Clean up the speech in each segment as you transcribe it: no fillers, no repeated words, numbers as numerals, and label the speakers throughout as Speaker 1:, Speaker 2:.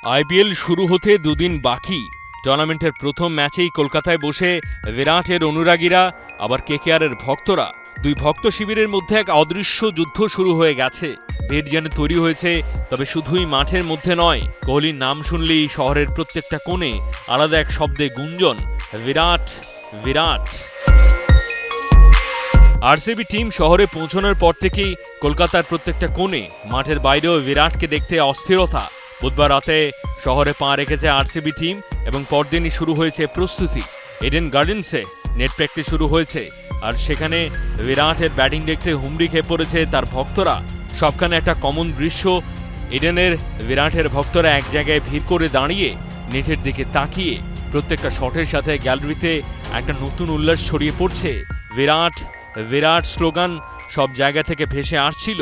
Speaker 1: IPL শুরু হতে দুদিন বাকি। টুর্নামেন্টের প্রথম ম্যাচেই কলকাতায় বসে বিরাটের অনুরাগীরা, আবার কেকেআরের ভক্তরা, দুই ভক্ত শিবিরের মধ্যে এক অদৃশ্য যুদ্ধ শুরু হয়ে গেছে। ভিড় যেন তৈরি হয়েছে, তবে শুধুই মাঠের মধ্যে নয়। কোহলির নাম শুনলেই শহরের প্রত্যেকটা কোণে আলাদা এক শব্দে গুঞ্জন, বিরাট বিরাট। আরসিবি টিম শহরে পৌঁছানোর পর থেকেই কলকাতার প্রত্যেকটা কোণে, মাঠের বাইরেও বিরাটকে দেখতে অস্থিরতা। বুধবার রাতে শহরে পা রেখেছে আরসিবি টিম এবং পরদিনই শুরু হয়েছে প্রস্তুতি। ইডেন গার্ডেন্সে নেট প্র্যাকটিস শুরু হয়েছে, আর সেখানে বিরাটের ব্যাটিং দেখতে হুমড়ি খেয়ে পড়েছে তার ভক্তরা। সবখানে একটা কমন দৃশ্য, ইডেনের বিরাটের ভক্তরা এক জায়গায় ভিড় করে দাঁড়িয়ে নেটের দিকে তাকিয়ে। প্রত্যেকটা শটের সাথে গ্যালারিতে একটা নতুন উল্লাস ছড়িয়ে পড়ছে। বিরাট বিরাট স্লোগান সব জায়গা থেকে ভেসে আসছিল।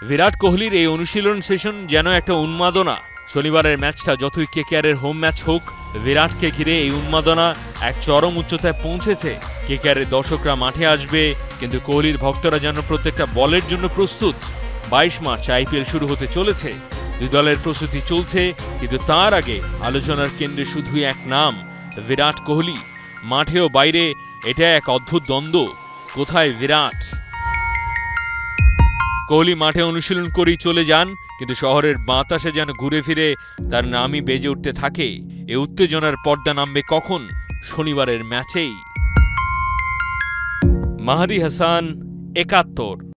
Speaker 1: বিরাট কোহলির এই অনুশীলন সেশন যেন একটা উন্মাদনা। শনিবারের ম্যাচটা যতই কেকেআরের হোম ম্যাচ হোক, বিরাটকে ঘিরে এই উন্মাদনা এক চরম উচ্চতায় পৌঁছেছে। কেকেআরের দর্শকরা মাঠে আসবে, কিন্তু কোহলির ভক্তরা যেন প্রত্যেকটা বলের জন্য প্রস্তুত। 22 মার্চ আইপিএল শুরু হতে চলেছে। দুই দলের প্রস্তুতি চলছে, কিন্তু তার আগে আলোচনার কেন্দ্রে শুধুই এক নাম, বিরাট কোহলি। মাঠেও বাইরে এটা এক অদ্ভুত দ্বন্দ্ব, কোথায় বিরাট? কোহলি মাঠে অনুশীলন করেই চলে যান, কিন্তু শহরের বাতাসে যেন ঘুরে ফিরে তার নামই বেজে উঠতে থাকে। এ উত্তেজনার পর্দা নামবে কখন? শনিবারের ম্যাচেই। মাহাদি হাসান, ৭১।